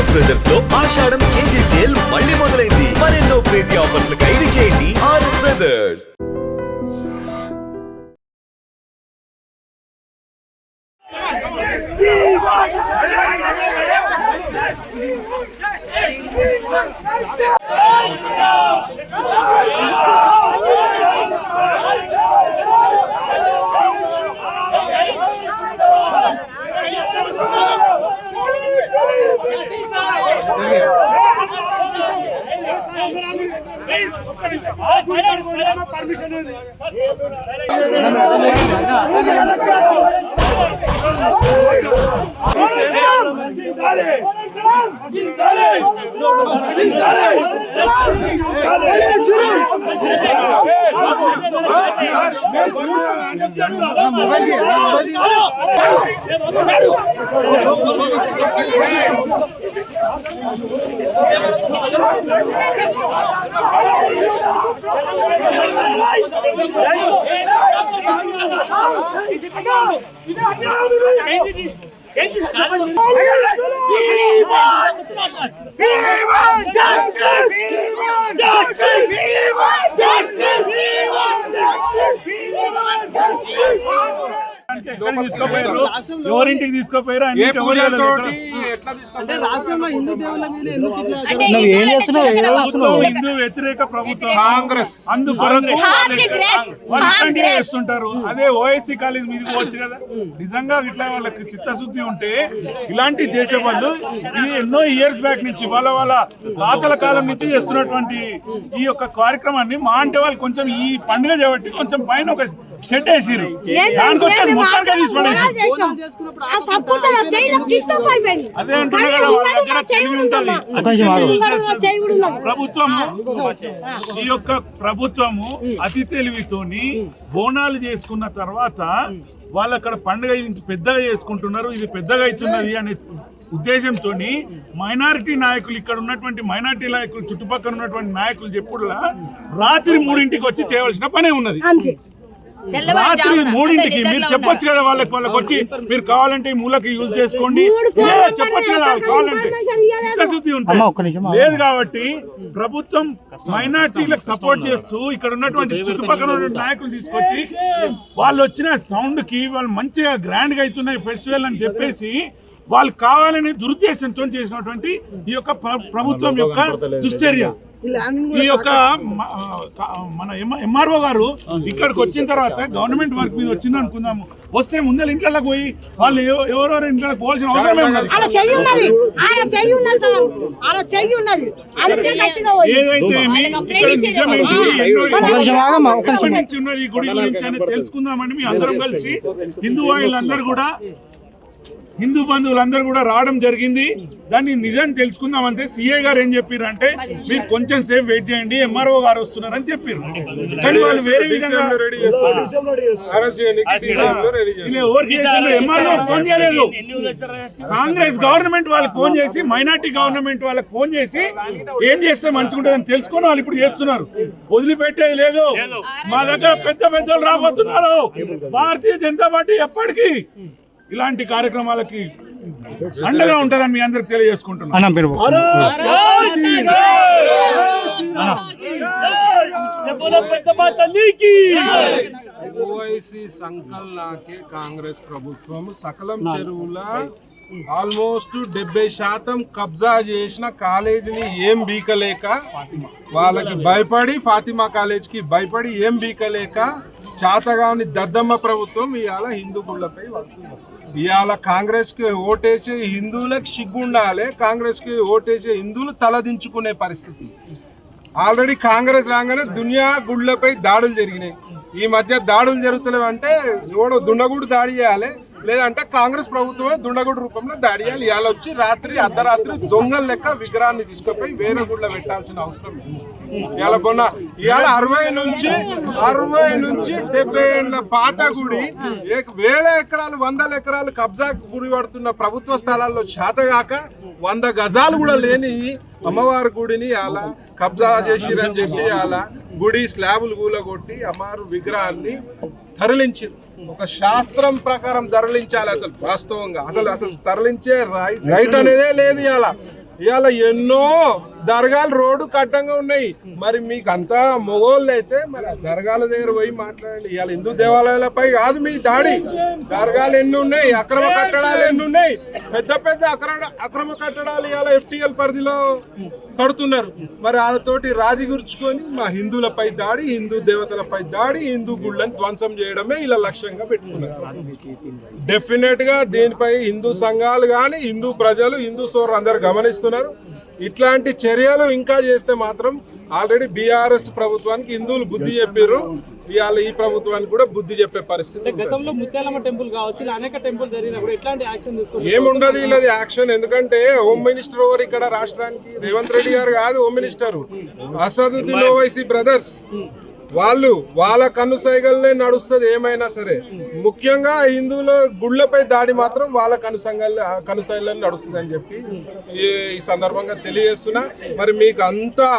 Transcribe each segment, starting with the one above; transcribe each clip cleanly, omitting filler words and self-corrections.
RS brothers లో ఆషాఢం KG sale మళ్ళీ మొదలైంది. మరెన్నో క్రేజీ ఆఫర్స్ ఖైదీ చేయండి ఆర్ఎస్ బ్రదర్స్. ఎవరింటికి తీసుకోపోయారు హిందూ వ్యతిరేక ప్రభుత్వం కాంగ్రెస్ అందుకొరకు చేస్తుంటారు. అదే ఓఎస్సీ కాలేజ్ మీదకి పోవచ్చు కదా. నిజంగా ఇట్లా వాళ్ళకి చిత్తశుద్ధి ఉంటే ఇలాంటివి చేసే వాళ్ళు ఇది ఎన్నో ఇయర్స్ బ్యాక్ నుంచి వాళ్ళ తాతల కాలం నుంచి చేస్తున్నటువంటి ఈ యొక్క కార్యక్రమాన్ని మా అంటే వాళ్ళు కొంచెం ఈ పండుగ చేయబట్టి కొంచెం పైన ఒక షెడ్ వేసిరు. దానికి వచ్చి మొత్తంగా తీసి పడేసి అదే అంటున్నా కదా వాళ్ళ దగ్గర తెలివి ఉంటుంది. ఈ యొక్క ప్రభుత్వము అతి తెలివితోని బోనాలు చేసుకున్న తర్వాత వాళ్ళు అక్కడ పండుగ పెద్దగా చేసుకుంటున్నారు, ఇది పెద్దగా అవుతున్నది అనే ఉద్దేశంతో మైనారిటీ నాయకులు ఇక్కడ ఉన్నటువంటి మైనారిటీ నాయకులు చుట్టుపక్కల ఉన్నటువంటి నాయకులు చెప్పుడులా రాత్రి 3ంటికి వచ్చి చేయవలసిన పనే ఉన్నది. రాత్రి 3ంటికి మీరు చెప్పొచ్చు కదా వాళ్ళకి వచ్చి మీరు కావాలంటే ఈ మూలకి యూజ్ చేసుకోండి చెప్పొచ్చు కదా. కావాలంటే చిత్తశుద్ధి ఉంటుంది లేదు కాబట్టి ప్రభుత్వం మైనార్టీలకు సపోర్ట్ చేస్తూ ఇక్కడ ఉన్నటువంటి చుట్టుపక్కల ఉన్నటువంటి నాయకులు తీసుకొచ్చి వాళ్ళు వచ్చిన సౌండ్ కి వాళ్ళు మంచిగా గ్రాండ్ గా అవుతున్నాయి ఫెస్టివల్ అని చెప్పేసి వాళ్ళు కావాలనే దురుద్దేశంతో చేసినటువంటి ఈ యొక్క ప్రభుత్వం యొక్క దుశ్చర్య. ఈ యొక్క మన ఎంఆర్ఓ గారు ఇక్కడికి వచ్చిన తర్వాత గవర్నమెంట్ వర్క్ మీద వచ్చింది అనుకుందాము, వస్తే ముందర ఇంట్లోకి పోయి వాళ్ళు ఎవరెవరు ఇంట్లోకి పోవాల్సిన అవసరమే ఉన్నది. ఏదైతే ఉన్నది ఈ గుడి గురించి అనేది తెలుసుకుందామని మీ అందరం కలిసి హిందూ బంధువులందరూ కూడా రావడం జరిగింది. దాన్ని నిజం తెలుసుకుందామంటే సిఐ గారు ఏం చెప్పారంటే మీరు కొంచెం సేపు వెయిట్ చేయండి ఎంఆర్ఓ గారు వస్తున్నారని చెప్పారు. కానీ వాళ్ళు వేరే విధంగా ఎంఆర్ఓ ఫోన్ చేయలేదు. కాంగ్రెస్ గవర్నమెంట్ వాళ్ళకి ఫోన్ చేసి మైనార్టీ గవర్నమెంట్ వాళ్ళకి ఫోన్ చేసి ఏం చేస్తే మంచిగుంటుందని తెలుసుకొని వాళ్ళు ఇప్పుడు చేస్తున్నారు. వదిలిపెట్టేది లేదు. మా దగ్గర పెద్ద పెద్దలు రాబోతున్నారు. భారతీయ జనతా పార్టీ ఎప్పటికీ ఇలాంటి కార్యక్రమాలకి అండగా ఉంటుందని మీ అందరికి తెలియజేసుకుంటున్నాను. ఓవైసీ సంకల్నాకే కాంగ్రెస్ ప్రభుత్వం సకలం చెరువుల ఆల్మోస్ట్ 70% కబ్జా చేసిన కాలేజీని ఏం బీకలేక వాళ్ళకి భయపడి ఫాతిమా కాలేజ్కి భయపడి ఏం బీకలేక చాతగాని దద్దమ్మ ప్రభుత్వం ఇవాళ హిందూ గుళ్ళపై వస్తుంది. ఇవాళ కాంగ్రెస్కి ఓటేసే హిందువులకు సిగ్గుండాలి, కాంగ్రెస్కి ఓటేసే హిందువులు తలదించుకునే పరిస్థితి. ఆల్రెడీ కాంగ్రెస్ రాగానే దునియా గుళ్ళపై దాడులు జరిగినాయి. ఈ మధ్య దాడులు జరుగుతున్నాయి అంటే ఎవడో దుండగుడు దాడి చేయాలి, లేదంటే కాంగ్రెస్ ప్రభుత్వమే దుండగుడు రూపంలో దాడి చేయాలి. ఇవాళ వచ్చి అర్ధరాత్రి దొంగల లెక్క విగ్రహాన్ని తీసుకుపోయి వేరే గుళ్ళ పెట్టాల్సిన అవసరం లేదు. ఇవాళ 60 నుంచి 70 ఏళ్ళ పాత గుడి వేల ఎకరాలు 100 ఎకరాలు కబ్జాకు గురి పడుతున్న ప్రభుత్వ స్థలాల్లో చేతగాక 100 గజాలు కూడా లేని అమ్మవారి గుడిని అలా కబ్జా చేసిరని చెప్పి అలా గుడి స్లాబులు కూలగొట్టి అమ్మవారి విగ్రహాన్ని తరలించి ఒక శాస్త్రం ప్రకారం తరలించాలి. అసలు వాస్తవంగా అసలు తరలించే రైట్ అనేదే లేదు. ఇలా ఇవాళ ఎన్నో దర్గాలు రోడ్డు కట్టంగా ఉన్నాయి. మరి మీకు అంతా మొగోళ్ళు అయితే మరి దర్గాల దగ్గర పోయి మాట్లాడండి. ఇవాళ హిందూ దేవాలయాలపై కాదు మీ దాడి. దర్గాలు ఎన్ని ఉన్నాయి, అక్రమ కట్టడాలు ఎన్ని ఉన్నాయి, పెద్ద పెద్ద అక్రమ కట్టడాలు ఇవాళ FTL పరిధిలో కడుతున్నారు. మరి వాళ్ళతోటి రాజీ గుర్చుకొని మా హిందువులపై దాడి, హిందూ దేవతలపై దాడి, హిందూ గుళ్ళని ధ్వంసం చేయడమే ఇలా లక్ష్యంగా పెట్టుకున్నారు. డెఫినెట్ గా దీనిపై హిందూ సంఘాలు కానీ, హిందూ ప్రజలు, హిందూ సోదరులు అందరు గమనిస్తున్నారు. ఇట్లాంటి చర్యలు ఇంకా చేస్తే మాత్రం ఆల్రెడీ బీఆర్ఎస్ ప్రభుత్వానికి హిందువులు బుద్ధి చెప్పారు. ఇవాళ ఈ ప్రభుత్వానికి కూడా బుద్ధి చెప్పే పరిస్థితి. గతంలో ముత్యాలమ్మ టెంపుల్ కావచ్చు, ఇలా అనేక టెంపుల్ జరిగినప్పుడు ఎట్లాంటి యాక్షన్ తీసుకుంటారు? ఏముండదు ఇలాది యాక్షన్. ఎందుకంటే హోమ్ మినిస్టర్ ఓవర్ ఇక్కడ రాష్ట్రానికి రేవంత్ రెడ్డి గారు కాదు home minister, Asaduddin Owaisi brothers. వాళ్ళ కనుసైగలనే నడుస్తుంది ఏమైనా సరే. ముఖ్యంగా హిందువుల గుళ్ళపై దాడి మాత్రం వాళ్ళ కనుసైగలనే నడుస్తుంది అని చెప్పి ఈ సందర్భంగా తెలియజేస్తున్నా. మరి మీకు అంతా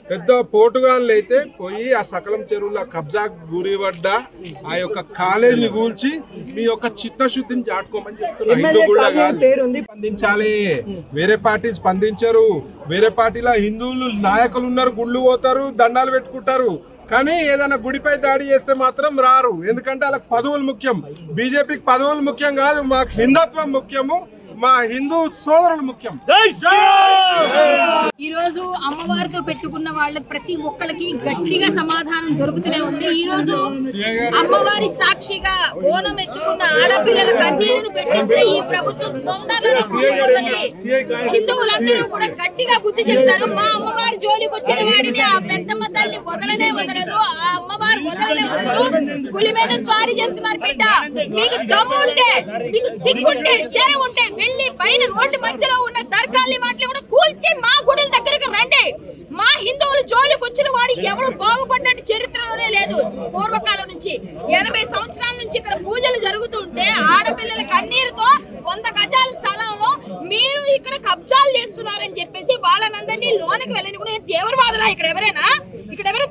పెద్ద పోటుగాళ్ళు అయితే పోయి ఆ సకలం చెరువుల కబ్జా గురిపడ్డ ఆ యొక్క కాలేజీని కూల్చి మీ యొక్క చిత్తశుద్ధిని చాటుకోమని చెప్తున్నారు. స్పందించాలి. వేరే పార్టీ స్పందించరు. వేరే పార్టీలో హిందువులు నాయకులు ఉన్నారు, గుళ్ళు పోతారు, దండాలు పెట్టుకుంటారు. కానీ ఏదైనా గుడిపై దాడి చేస్తే మాత్రం రారు. ఎందుకంటే వాళ్ళకి పదవులు ముఖ్యం. బీజేపీకి పదవులు ముఖ్యం కాదు, మాకు హిందుత్వం ముఖ్యము, మా హిందూ సోదరులు ముఖ్యం. ఈ రోజు అమ్మవారితో పెట్టుకున్న వాళ్ళకి ప్రతి ఒక్కరికి గట్టిగా సమాధానం దొరుకుతూనే ఉంది. ఈ రోజు అమ్మవారి సాక్షిగా ఓనం ఎత్తుకున్న ఆడపిల్లల కన్నీరును పెట్టించిన ఈ ప్రభుత్వం తొందరలో కూలిపోతుంది. హిందువులందరూ కూడా గట్టిగా బుద్ధి చెప్తారు. మా అమ్మవారి జోలికి వచ్చిన వాడిని ఆ పెద్దమ్మ తల్లి వదలనే వదలదు, ఆ అమ్మవారు వదలనే వదలదు. పులి మీద స్వారీ చేస్తున్నారు బిడ్డ. మీకు దమ్ము ఉంటే, మీకు సిగ్గుంటే, శరం ఉంటే వెళ్ళి పైన రోడ్డు మధ్యలో ఉన్న దర్గాల్ని మాటలు కూడా కూల్చి మా గుడుల దగ్గరకు రండి. మా హిందువులు జోలికి వచ్చిన వాడు ఎవరు బాగుపడినట్టు చరిత్రలోనే లేదు. పూర్వకాలం నుంచి 80 సంవత్సరాల నుంచి ఇక్కడ పూజలు జరుగుతుంటే ఆడపిల్లల కన్నీరుతో 100 గజాల స్థలంలో మీరు ఇక్కడ కబ్జాలు చేస్తున్నారని చెప్పేసి వాళ్ళనందరినీ లోనికి వెళ్ళని కూడా తీవ్రవాదులా? ఇక్కడ ఎవరైనా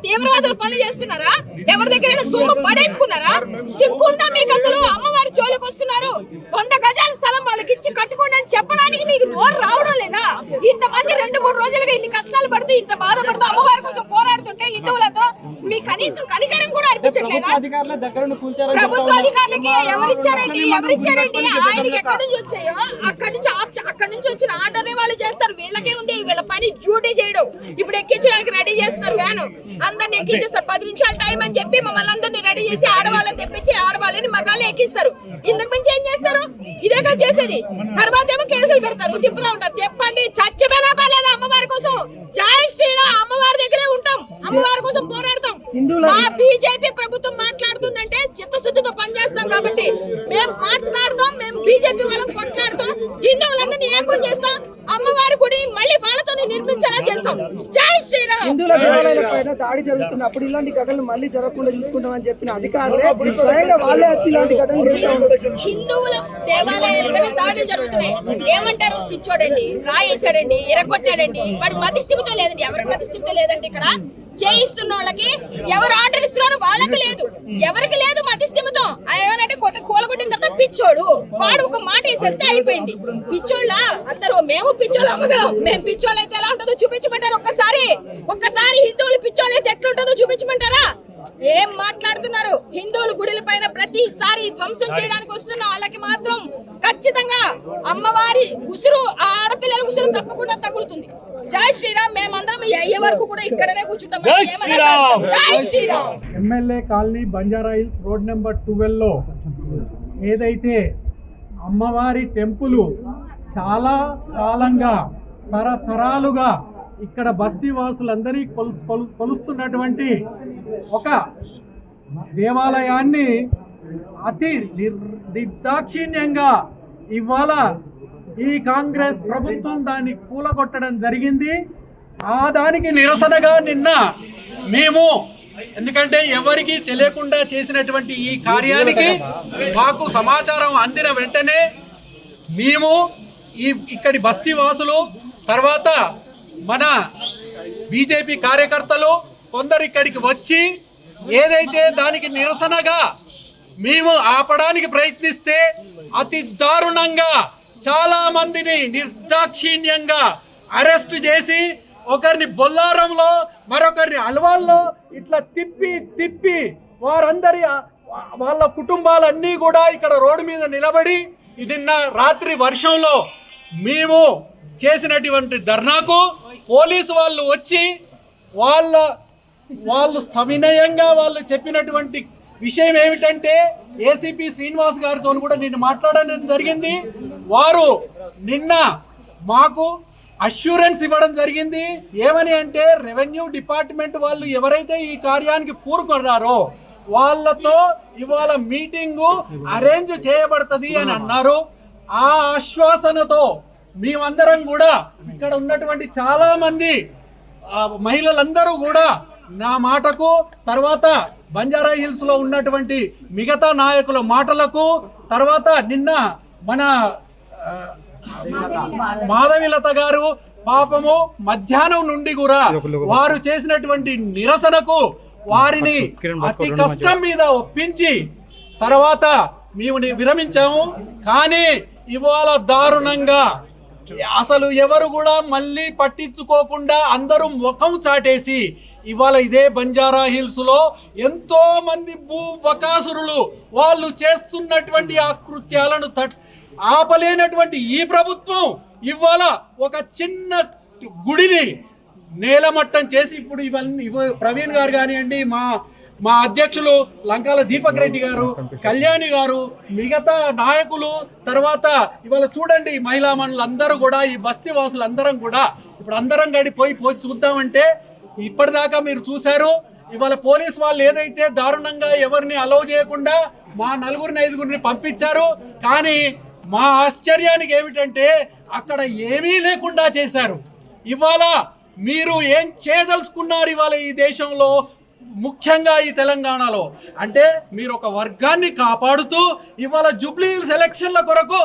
తీవ్రవాదులు పనులు చేస్తున్నారా? ఎవరి దగ్గర సొమ్ము పడేసుకున్నారా? సిగ్గుందా మీకు అసలు? అమ్మవారి జోలికి వస్తున్నారు, 100 గజాల స్థలం వాళ్ళకి ఇచ్చి కట్టుకోండి అని చెప్పడానికి మీకు నోరు రావడం లేదా? ఇంతమంది 2-3 రోజులుగా ఇన్ని కష్టాలు పడుతూ, ఇంత బాధపడుతూ అమ్మవారి కోసం పోరాడుతుంటే హిందువులందరూ మీ కనీసం కనికరం కూడా అనిపించట్లేదా? ప్రభుత్వ అధికారులకి ఎవరిచ్చారండి? ఆయనకి ఎక్కడి నుంచి వచ్చాయో అక్కడి నుంచి వచ్చిన ఆర్డర్ వాళ్ళు చేస్తారు. వీళ్ళకే ఉంది వీళ్ళ పని, డ్యూటీ చేయడం. ఇప్పుడు ఎక్కించడానికి రెడీ చేస్తున్నారు వ్యాను, అందరిని ఎక్కించేస్తారు. 10 నిమిషాలు టైం అని చెప్పి మమ్మల్ని అందరినీ రెడీ చేసి ఆడవాళ్ళని తెప్పించి ఆడవాళ్ళని మగాళ్ళని ఎక్కిస్తారు. ఇంతకు మించి ఏం చేస్తారు? ఇదేగా చేసేది. తర్వాత ఏమో కేసులు పెడతారు, తిప్పుతా ఉంటారు. చెప్పండి, చచ్చిపోయినా పర్లేదు అమ్మవారి కోసం. జై శ్రీరామ్. అమ్మవారి దగ్గరే ఉంటాం, అమ్మవారి కోసం పోరాడతాం. మా బీజేపీ ప్రభుత్వం మాట్లాడుతుందంటే చిత్తశుద్ధితో పనిచేస్తాం కాబట్టి మేము మాట్లాడతాం. మేము బీజేపీ వాళ్ళని కొట్లాడతాం, హిందువులందరినీ ఏకం చేస్తాం, అమ్మవారి గుడిని మళ్ళీ వాళ్ళతో నిర్మించేలా చేస్తాం. జై శ్రీరామ్. హిందువుల దేవాలయాలపైన దాడి జరుగుతున్నప్పుడు ఇలాంటి ఘటనలు మళ్ళీ జరగకుండా చూసుకుంటామని చెప్పిన అధికారులే స్వయంగా వాళ్ళే వచ్చి ఇలాంటి ఘటనలు చేస్తా ఉంటారు. హిందువుల దేవాలయాలపైన దాడులు జరుగుతున్నాయి. ఏమంటారు? పిచ్చోడండి, రాయేశాడండి, ఎరగొట్టాడండి. వాడి మతిస్థిమితో లేదండి. ఎవరికి మతిస్థిమితో లేదండి? ఇక్కడ చేయిస్తున్న వాళ్ళకి ఎవరు ఆర్డర్ ఇస్తున్నారో వాళ్ళకి లేదు, ఎవరికి లేదు మతిస్థిమితో. ఏమనంటే కూలగొట్టిన తర్వాత పిచ్చోడు వాడు ఒక మాట వేసేస్తే అయిపోయింది. పిచ్చోళ్ళ అందరూ మేము పిచ్చోళ్ళు అమ్మగలం. మేము పిచ్చోళ్ళు అయితే ఎలా ఉంటుందో చూపించమంటారు? ఒక్కసారి హిందువులు పిచ్చోళ్ళు అయితే ఎట్లుంటుందో చూపించమంటారా? ఏం మాట్లాడుతున్నారు? హిందువుల గుడిల పైన ప్రతిసారి ధ్వంసం చేయడానికి వస్తున్న వాళ్ళకి మాత్రం ఖచ్చితంగా అమ్మవారి ఉసురు, ఆ ఆడపిల్లల ఉసురు తప్పకుండా తగులుతుంది. జై శ్రీరామ్. మేమందరం అయ్యే వరకు కూడా ఇక్కడనే కూర్చుంటాం. జై Shriram. MLA colony Banjara Hills road number 12లో ఏదైతే అమ్మవారి టెంపుల్ చాలా కాలంగా తరతరాలుగా ఇక్కడ బస్తీ వాసులందరి కొలుస్తున్నటువంటి ఒక దేవాలయాన్ని అతి నిర్దాక్షిణ్యంగా ఇవాళ ఈ కాంగ్రెస్ ప్రభుత్వం దాన్ని కూలగొట్టడం జరిగింది. దానికి నిరసనగా నిన్న మేము, ఎందుకంటే ఎవరికి తెలియకుండా చేసినటువంటి ఈ కార్యానికి మాకు సమాచారం అందిన వెంటనే మేము ఇక్కడి బస్తీ వాసులు, తర్వాత మన బీజేపీ కార్యకర్తలు కొందరు ఇక్కడికి వచ్చి ఏదైతే దానికి నిరసనగా మేము ఆపడానికి ప్రయత్నిస్తే అతి దారుణంగా చాలా మందిని నిర్దాక్షిణ్యంగా అరెస్ట్ చేసి ఒకరిని బొల్లారంలో మరొకరిని అల్వాల్లో ఇట్లా తిప్పి వారందరి వాళ్ళ కుటుంబాలన్నీ కూడా ఇక్కడ రోడ్డు మీద నిలబడి నిన్న రాత్రి వర్షంలో మేము చేసినటువంటి ధర్నాకు పోలీసు వాళ్ళు వచ్చి వాళ్ళు సవినయంగా వాళ్ళు చెప్పినటువంటి విషయం ఏమిటంటే ఏసీపీ శ్రీనివాస్ గారితో కూడా నిన్న మాట్లాడడం జరిగింది. వారు నిన్న మాకు అష్యూరెన్స్ ఇవ్వడం జరిగింది. ఏమని అంటే రెవెన్యూ డిపార్ట్మెంట్ వాళ్ళు ఎవరైతే ఈ కార్యానికి పూనుకున్నారో వాళ్ళతో ఇవాళ మీటింగు అరేంజ్ చేయబడుతుంది అని అన్నారు. ఆ ఆశ్వాసనతో మేమందరం కూడా ఇక్కడ ఉన్నటువంటి చాలా మంది మహిళలందరూ కూడా నా మాటకు, తర్వాత బంజారా హిల్స్ లో ఉన్నటువంటి మిగతా నాయకుల మాటలకు, తర్వాత నిన్న మన మాధవిలత గారు పాపము మధ్యాహ్నం నుండి కూడా వారు చేసినటువంటి నిరసనకు వారిని అతి కష్టం మీద ఒప్పించి తర్వాత మేము విరమించాము. కానీ ఇవాళ దారుణంగా అసలు ఎవరు కూడా మళ్ళీ పట్టించుకోకుండా అందరూ ముఖం చాటేసి ఇవాళ ఇదే బంజారా హిల్స్ లో ఎంతో మంది భూ బకాసురులు వాళ్ళు చేస్తున్నటువంటి ఆకృత్యాలను ఆపలేనటువంటి ఈ ప్రభుత్వం ఇవాళ ఒక చిన్న గుడిని నేలమట్టం చేసి ఇప్పుడు ఇవన్నీ ప్రవీణ్ గారు కానివ్వండి, మా అధ్యక్షులు లంకాల దీపక్ రెడ్డి గారు, కళ్యాణి గారు, మిగతా నాయకులు, తర్వాత ఇవాళ చూడండి మహిళా మనులందరూ కూడా ఈ బస్తీ వాసులందరం కూడా ఇప్పుడు అందరం పోయి చూద్దామంటే ఇప్పటిదాకా మీరు చూశారు. ఇవాళ పోలీస్ వాళ్ళు ఏదైతే దారుణంగా ఎవరిని అలౌ చేయకుండా మా 4-5 పంపించారు. కానీ మా ఆశ్చర్యానికి ఏమిటంటే అక్కడ ఏమీ లేకుండా చేశారు. ఇవాళ మీరు ఏం చేయదలుచుకున్నారు ఇవాళ ఈ దేశంలో, ముఖ్యంగా ఈ తెలంగాణలో అంటే మీరు ఒక వర్గాన్ని కాపాడుతూ ఇవాళ జూబ్లీ హిల్స్ ఎలక్షన్ల కొరకు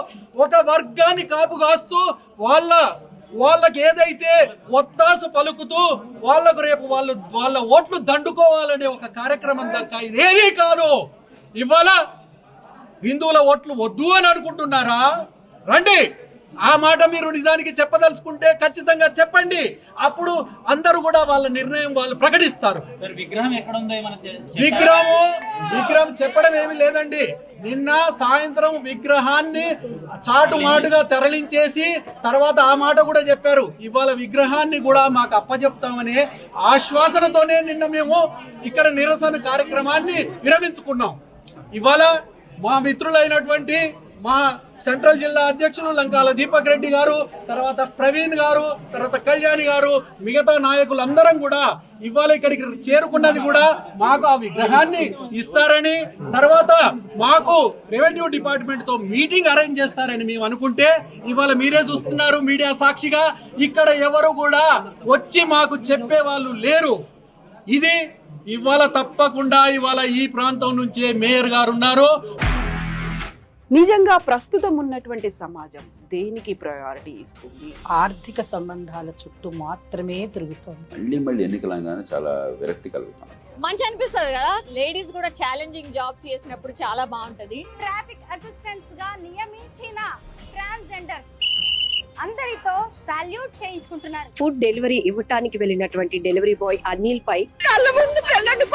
ఒక వర్గాన్ని కాపు కాస్తూ వాళ్ళకి ఏదైతే ఒత్తాసు పలుకుతూ వాళ్ళకు రేపు వాళ్ళ ఓట్లు దండుకోవాలనే ఒక కార్యక్రమం దక్క ఇదేదీ కాదు. ఇవాళ హిందువుల ఓట్లు వద్దు అని అనుకుంటున్నారా? రండి, ఆ మాట మీరు నిజానికి చెప్పదలుచుకుంటే ఖచ్చితంగా చెప్పండి. అప్పుడు అందరూ కూడా వాళ్ళ నిర్ణయం వాళ్ళు ప్రకటిస్తారు. విగ్రహం చెప్పడం ఏమీ లేదండి. నిన్న సాయంత్రం విగ్రహాన్ని చాటుమాటుగా తరలించేసి తర్వాత ఆ మాట కూడా చెప్పారు. ఇవాళ విగ్రహాన్ని కూడా మాకు అప్పచెప్తామనే ఆశ్వాసనతోనే నిన్న మేము ఇక్కడ నిరసన కార్యక్రమాన్ని విరమించుకున్నాం. ఇవాళ మా మిత్రులైనటువంటి మా సెంట్రల్ జిల్లా అధ్యక్షులు లంకాల దీపక్ రెడ్డి గారు, తర్వాత ప్రవీణ్ గారు, తర్వాత కళ్యాణి గారు, మిగతా నాయకులందరం కూడా ఇవాళ ఇక్కడికి చేరుకున్నది కూడా మాకు ఆ విగ్రహాన్ని ఇస్తారని, తర్వాత మాకు రెవెన్యూ డిపార్ట్మెంట్ తో మీటింగ్ అరేంజ్ చేస్తారని మేము అనుకుంటే ఇవాళ మీరే చూస్తున్నారు మీడియా సాక్షిగా ఇక్కడ ఎవరు కూడా వచ్చి మాకు చెప్పే వాళ్ళు లేరు. ఇది ఇవాళ తప్పకుండా ఇవాళ ఈ ప్రాంతం నుంచే మేయర్ గారు ఉన్నారు. నిజంగా ప్రస్తుతం ఉన్నటువంటి సమాజం దేనికి ప్రయారిటీ ఇస్తుంది? ఆర్థిక సంబంధాల చుట్టూ మాత్రమే తిరుగుతుంది. మళ్ళీ ఎన్నికలంగానే చాలా విరక్తి కలుగుతాం. మంచి అనిపిస్తుంది కదా, లేడీస్ కూడా ఛాలెంజింగ్ జాబ్స్ చేసినప్పుడు చాలా బాగుంటది. ట్రాఫిక్ అసిస్టెంట్స్ గా నియమించిన ట్రాన్స్జెండర్స్ అందరితో సాల్యూట్ చేయించుకుంటున్నారు. ఫుడ్ డెలివరీ ఇవ్వటానికి వెళ్ళినటువంటి డెలివరీ బాయ్ అనిల్ పై కళ్ళ ముందు పెళ్ళండి